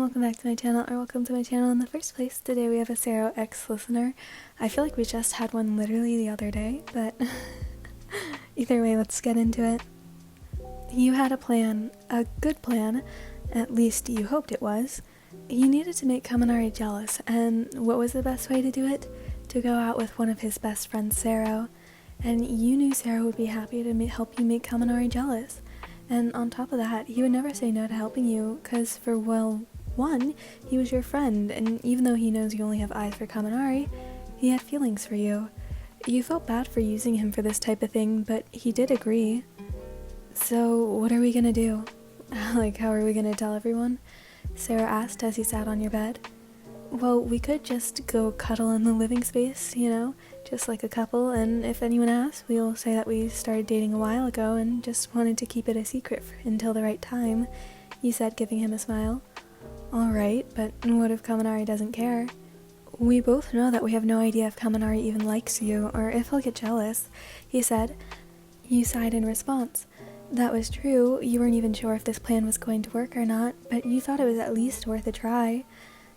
welcome back to my channel, or welcome to my channel in the first place. Today we have a Sero ex-listener. I feel like we just had one literally the other day, but either way, let's get into it. You had a plan, a good plan, at least you hoped it was. You needed to make Kaminari jealous, and what was the best way to do it? To go out with one of his best friends, Sero. And you knew Sero would be happy to help you make Kaminari jealous. And on top of that, he would never say no to helping you, because for, well, one, he was your friend, and even though he knows you only have eyes for Kaminari, he had feelings for you. You felt bad for using him for this type of thing, but he did agree. So, what are we gonna do? Like, how are we gonna tell everyone? Sarah asked as he sat on your bed. Well, we could just go cuddle in the living space, you know, just like a couple, and if anyone asks, we'll say that we started dating a while ago and just wanted to keep it a secret until the right time, he said, giving him a smile. Alright, but what if Kaminari doesn't care? We both know that we have no idea if Kaminari even likes you, or if he'll get jealous, he said. You sighed in response. That was true, you weren't even sure if this plan was going to work or not, but you thought it was at least worth a try.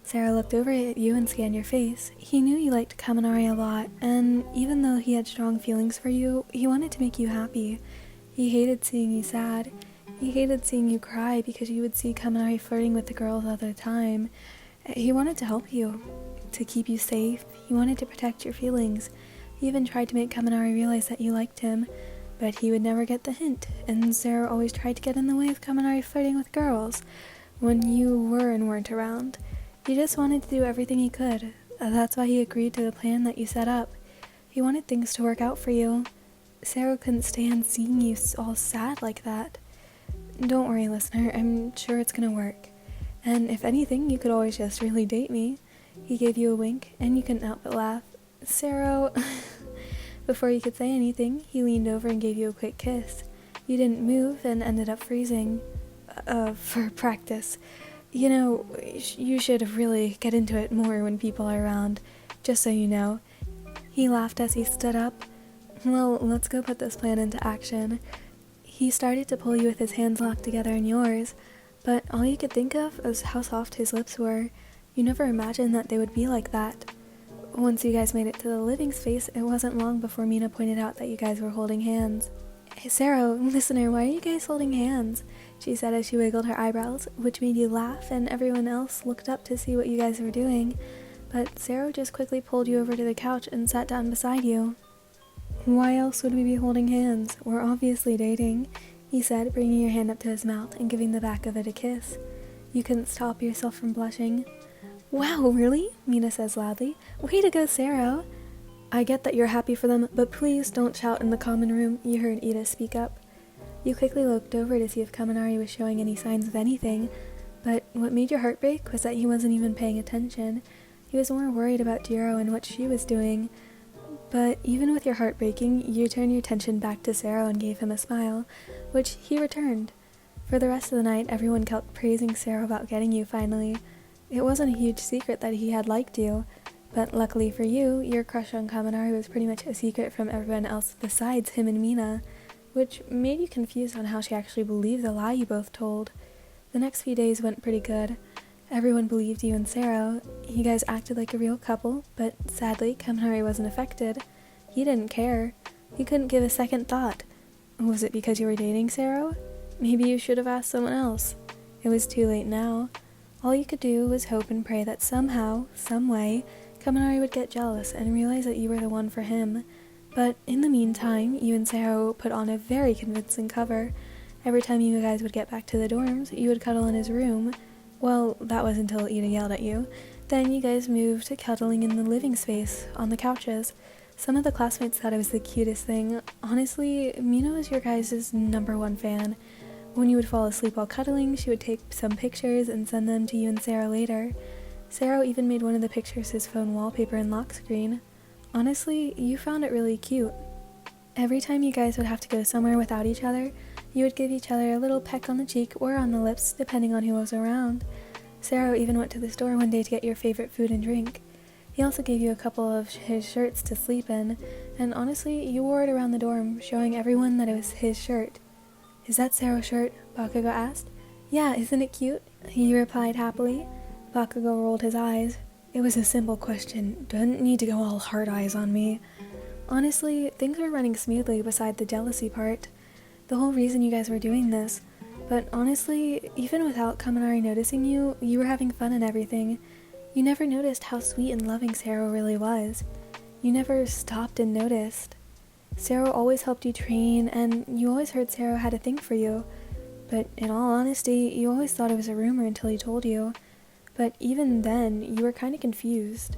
Sarah looked over at you and scanned your face. He knew you liked Kaminari a lot, and even though he had strong feelings for you, he wanted to make you happy. He hated seeing you sad. He hated seeing you cry because you would see Kaminari flirting with the girls all the time. He wanted to help you, to keep you safe. He wanted to protect your feelings. He even tried to make Kaminari realize that you liked him, but he would never get the hint, and Sarah always tried to get in the way of Kaminari flirting with girls when you were and weren't around. He just wanted to do everything he could. That's why he agreed to the plan that you set up. He wanted things to work out for you. Sarah couldn't stand seeing you all sad like that. Don't worry, listener, I'm sure it's gonna work. And if anything, you could always just really date me. He gave you a wink, and you couldn't help but laugh. Sero... Before you could say anything, he leaned over and gave you a quick kiss. You didn't move and ended up freezing. For practice. You know, you should really get into it more when people are around, just so you know. He laughed as he stood up. Well, let's go put this plan into action. He started to pull you with his hands locked together in yours, but all you could think of was how soft his lips were. You never imagined that they would be like that. Once you guys made it to the living space, it wasn't long before Mina pointed out that you guys were holding hands. Hey, Sero, listener, why are you guys holding hands? She said as she wiggled her eyebrows, which made you laugh, and everyone else looked up to see what you guys were doing. But Sero just quickly pulled you over to the couch and sat down beside you. Why else would we be holding hands? We're obviously dating, he said, bringing your hand up to his mouth and giving the back of it a kiss. You couldn't stop yourself from blushing. Wow, really? Mina says loudly. Way to go, Sero. I get that you're happy for them, but please don't shout in the common room, you heard Ida speak up. You quickly looked over to see if Kaminari was showing any signs of anything, but what made your heart break was that he wasn't even paying attention. He was more worried about Jiro and what she was doing. But even with your heart breaking, you turned your attention back to Sero and gave him a smile, which he returned. For the rest of the night, everyone kept praising Sero about getting you finally. It wasn't a huge secret that he had liked you, but luckily for you, your crush on Kaminari was pretty much a secret from everyone else besides him and Mina, which made you confused on how she actually believed the lie you both told. The next few days went pretty good. Everyone believed you and Sero. You guys acted like a real couple, but sadly, Kaminari wasn't affected. He didn't care. He couldn't give a second thought. Was it because you were dating Sero? Maybe you should have asked someone else. It was too late now. All you could do was hope and pray that somehow, some way, Kaminari would get jealous and realize that you were the one for him. But in the meantime, you and Sero put on a very convincing cover. Every time you guys would get back to the dorms, you would cuddle in his room. Well, that was until Ida yelled at you. Then you guys moved to cuddling in the living space, on the couches. Some of the classmates thought it was the cutest thing. Honestly, Mina was your guys' #1 fan. When you would fall asleep while cuddling, she would take some pictures and send them to you and Sero later. Sero even made one of the pictures his phone wallpaper and lock screen. Honestly, you found it really cute. Every time you guys would have to go somewhere without each other, you would give each other a little peck on the cheek or on the lips, depending on who was around. Sero even went to the store one day to get your favorite food and drink. He also gave you a couple of his shirts to sleep in, and honestly, you wore it around the dorm, showing everyone that it was his shirt. Is that Sero's shirt? Bakugo asked. Yeah, isn't it cute? He replied happily. Bakugo rolled his eyes. It was a simple question. Didn't need to go all hard eyes on me. Honestly, things were running smoothly beside the jealousy part. The whole reason you guys were doing this. But honestly, even without Kaminari noticing you, you were having fun and everything. You never noticed how sweet and loving Sero really was. You never stopped and noticed. Sero always helped you train, and you always heard Sero had a thing for you. But in all honesty, you always thought it was a rumor until he told you. But even then, you were kinda confused.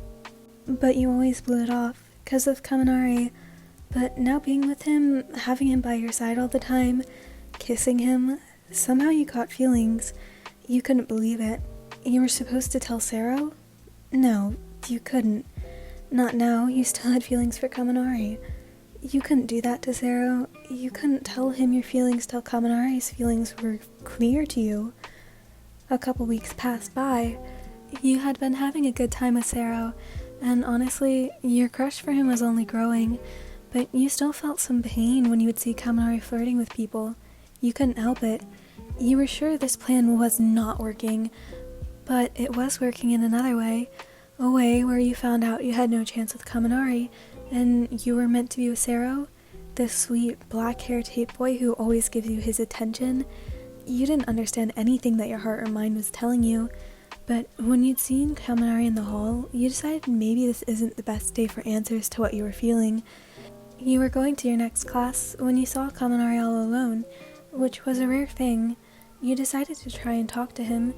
But you always blew it off, 'cause of Kaminari. But now being with him, having him by your side all the time, kissing him, somehow you caught feelings. You couldn't believe it. You were supposed to tell Sero? No, you couldn't. Not now, you still had feelings for Kaminari. You couldn't do that to Sero. You couldn't tell him your feelings till Kaminari's feelings were clear to you. A couple weeks passed by. You had been having a good time with Sero, and honestly, your crush for him was only growing, but you still felt some pain when you would see Kaminari flirting with people. You couldn't help it. You were sure this plan was not working, but it was working in another way. A way where you found out you had no chance with Kaminari, and you were meant to be with Sero, this sweet, black-haired tape boy who always gives you his attention. You didn't understand anything that your heart or mind was telling you, but when you'd seen Kaminari in the hall, you decided maybe this isn't the best day for answers to what you were feeling. You were going to your next class when you saw Kaminari all alone, which was a rare thing. You decided to try and talk to him.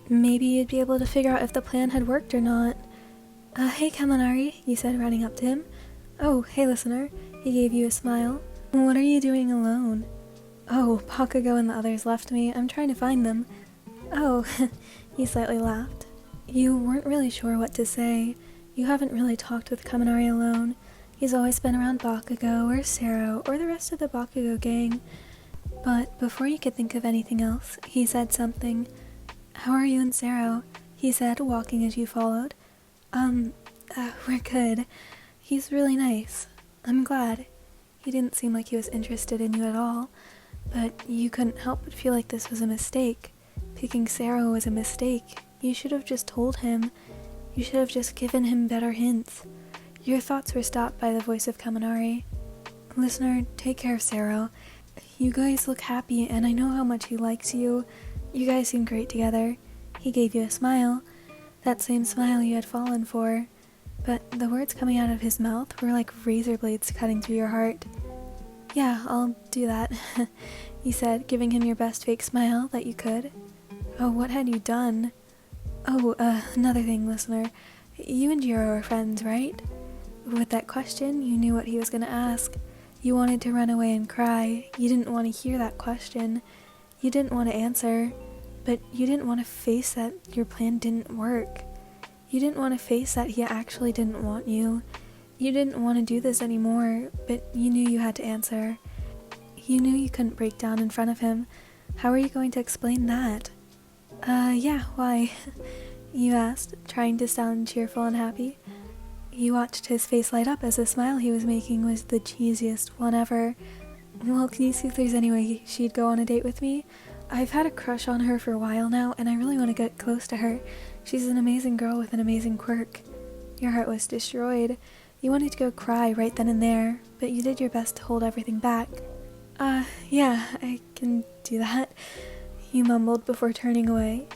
Maybe you'd be able to figure out if the plan had worked or not. Hey Kaminari, you said, running up to him. Oh, hey listener. He gave you a smile. What are you doing alone? Oh, Bakugo and the others left me. I'm trying to find them. Oh, he slightly laughed. You weren't really sure what to say. You haven't really talked with Kaminari alone. He's always been around Bakugo or Sero or the rest of the Bakugo gang. But before you could think of anything else, he said something. How are you and Sero? He said, walking as you followed. We're good. He's really nice. I'm glad. He didn't seem like he was interested in you at all, but you couldn't help but feel like this was a mistake. Picking Sero was a mistake. You should have just told him. You should have just given him better hints. Your thoughts were stopped by the voice of Kaminari. Listener, take care of Sero. You guys look happy, and I know how much he likes you. You guys seem great together. He gave you a smile. That same smile you had fallen for. But the words coming out of his mouth were like razor blades cutting through your heart. Yeah, I'll do that, you said, giving him your best fake smile that you could. Oh, what had you done? Oh, another thing, listener. You and Jiro are friends, right? With that question, you knew what he was going to ask. You wanted to run away and cry. You didn't want to hear that question. You didn't want to answer. But you didn't want to face that your plan didn't work. You didn't want to face that he actually didn't want you. You didn't want to do this anymore, but you knew you had to answer. You knew you couldn't break down in front of him. How are you going to explain that? Yeah, why? You asked, trying to sound cheerful and happy. You watched his face light up as the smile he was making was the cheesiest one ever. Well, can you see if there's any way she'd go on a date with me? I've had a crush on her for a while now, and I really want to get close to her. She's an amazing girl with an amazing quirk. Your heart was destroyed. You wanted to go cry right then and there, but you did your best to hold everything back. Yeah, I can do that, you mumbled before turning away.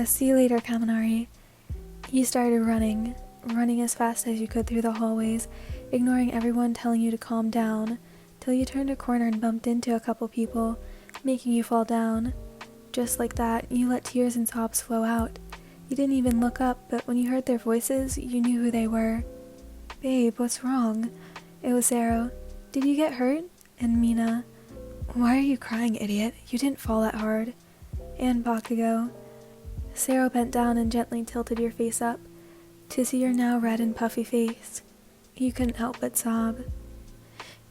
See you later, Kaminari. You started running as fast as you could through the hallways, ignoring everyone telling you to calm down, till you turned a corner and bumped into a couple people, making you fall down. Just like that, you let tears and sobs flow out. You didn't even look up, but when you heard their voices, you knew who they were. Babe, what's wrong? It was Sero. Did you get hurt? And Mina. Why are you crying, idiot? You didn't fall that hard. And Bakugo. Sero bent down and gently tilted your face up, to see your now red and puffy face. You couldn't help but sob.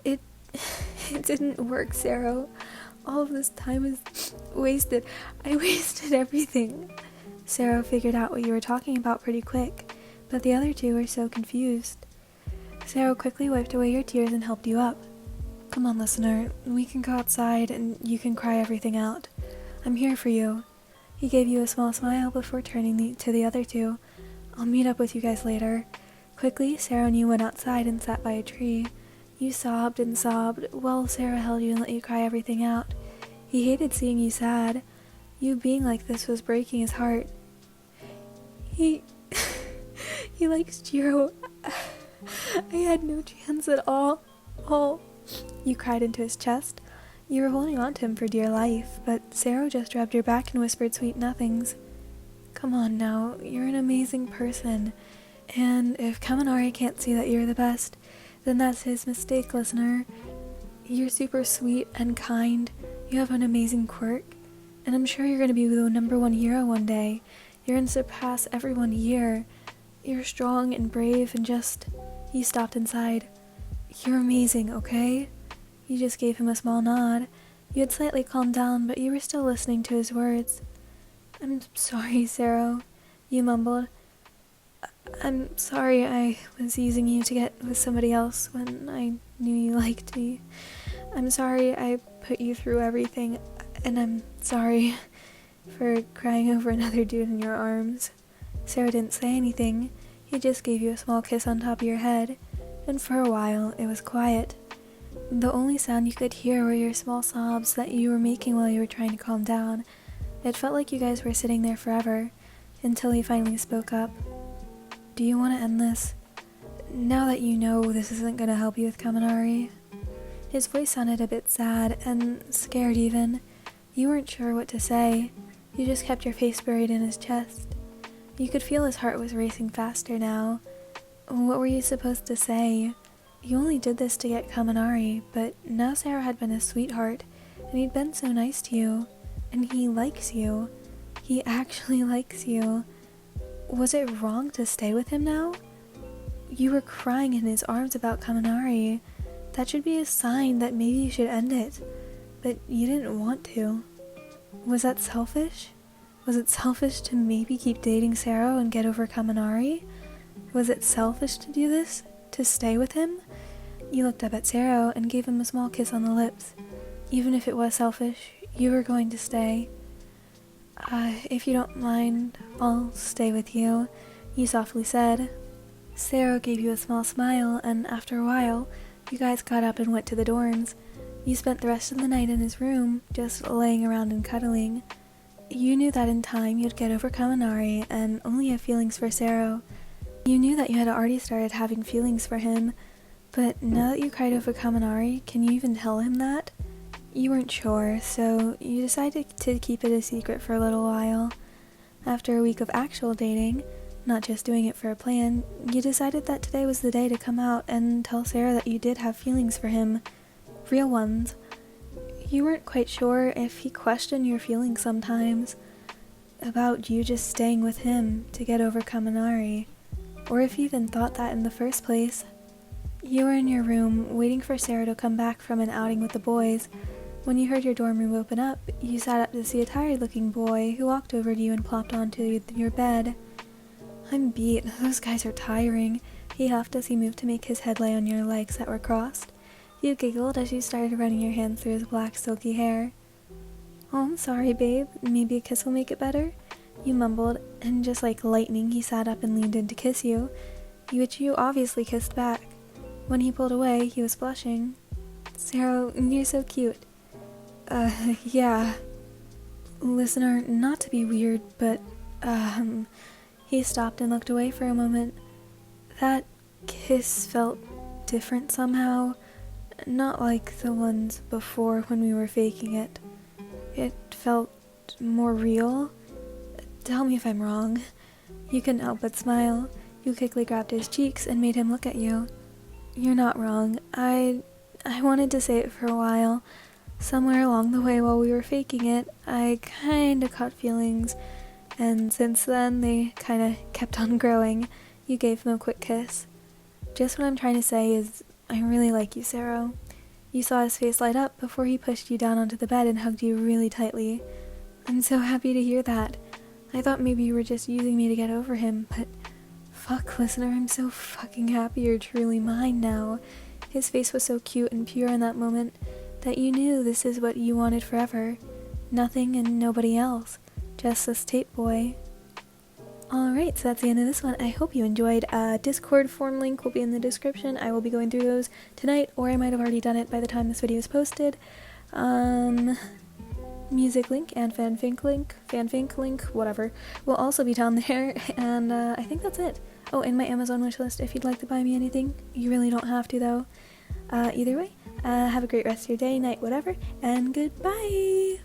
It didn't work, Sero. All of this time is wasted. I wasted everything. Sero figured out what you were talking about pretty quick, but the other two were so confused. Sero quickly wiped away your tears and helped you up. Come on, listener. We can go outside and you can cry everything out. I'm here for you. He gave you a small smile before turning to the other two. I'll meet up with you guys later. Quickly, Sero and you went outside and sat by a tree. You sobbed and sobbed while Sero held you and let you cry everything out. He hated seeing you sad. You being like this was breaking his heart. He likes Jiro. I had no chance at all. You cried into his chest. You were holding on to him for dear life, but Sero just rubbed your back and whispered sweet nothings. Come on now, you're an amazing person. And if Kaminari can't see that you're the best, then that's his mistake, listener. You're super sweet and kind. You have an amazing quirk. And I'm sure you're going to be the #1 hero one day. You're going to surpass everyone here. You're strong and brave and just... He stopped inside. You're amazing, okay? You just gave him a small nod. You had slightly calmed down, but you were still listening to his words. I'm sorry, Sero, you mumbled. I'm sorry I was using you to get with somebody else when I knew you liked me. I'm sorry I put you through everything, and I'm sorry for crying over another dude in your arms. Sero didn't say anything. He just gave you a small kiss on top of your head, and for a while it was quiet. The only sound you could hear were your small sobs that you were making while you were trying to calm down. It felt like you guys were sitting there forever, until he finally spoke up. Do you want to end this? Now that you know this isn't going to help you with Kaminari? His voice sounded a bit sad, and scared even. You weren't sure what to say. You just kept your face buried in his chest. You could feel his heart was racing faster now. What were you supposed to say? You only did this to get Kaminari, but now Sero had been a sweetheart, and he'd been so nice to you, and he likes you. He actually likes you. Was it wrong to stay with him now? You were crying in his arms about Kaminari. That should be a sign that maybe you should end it, but you didn't want to. Was that selfish? Was it selfish to maybe keep dating Sero and get over Kaminari? Was it selfish to do this? To stay with him? You looked up at Sero and gave him a small kiss on the lips. Even if it was selfish, you were going to stay. If you don't mind, I'll stay with you, you softly said. Sero gave you a small smile, and after a while, you guys got up and went to the dorms. You spent the rest of the night in his room, just laying around and cuddling. You knew that in time you'd get over Kaminari and only have feelings for Sero. You knew that you had already started having feelings for him, but now that you cried over Kaminari, can you even tell him that? You weren't sure, so you decided to keep it a secret for a little while. After a week of actual dating, not just doing it for a plan, you decided that today was the day to come out and tell Sero that you did have feelings for him. Real ones. You weren't quite sure if he questioned your feelings sometimes, about you just staying with him to get over Kaminari, or if you even thought that in the first place. You were in your room, waiting for Sero to come back from an outing with the boys. When you heard your dorm room open up, you sat up to see a tired-looking boy who walked over to you and plopped onto your bed. I'm beat. Those guys are tiring, he huffed as he moved to make his head lay on your legs that were crossed. You giggled as you started running your hands through his black, silky hair. Oh, I'm sorry, babe. Maybe a kiss will make it better? You mumbled, and just like lightning, he sat up and leaned in to kiss you, which you obviously kissed back. When he pulled away, he was blushing. Sero, you're so cute. Yeah. Listener, not to be weird, but, He stopped and looked away for a moment. That kiss felt different somehow. Not like the ones before when we were faking it. It felt more real. Tell me if I'm wrong. You couldn't help but smile. You quickly grabbed his cheeks and made him look at you. You're not wrong. I wanted to say it for a while. Somewhere along the way while we were faking it, I kinda caught feelings, and since then they kinda kept on growing. You gave him a quick kiss. Just what I'm trying to say is, I really like you, Sero. You saw his face light up before he pushed you down onto the bed and hugged you really tightly. I'm so happy to hear that. I thought maybe you were just using me to get over him, but fuck, listener, I'm so fucking happy you're truly mine now. His face was so cute and pure in that moment that you knew this is what you wanted forever. Nothing and nobody else. Just this tape boy. Alright, so that's the end of this one. I hope you enjoyed. Discord form link will be in the description. I will be going through those tonight, or I might have already done it by the time this video is posted. Music link and fanfic link, whatever, will also be down there, and I think that's it. Oh, and my Amazon wishlist if you'd like to buy me anything. You really don't have to, though. Either way, have a great rest of your day, night, whatever, and goodbye!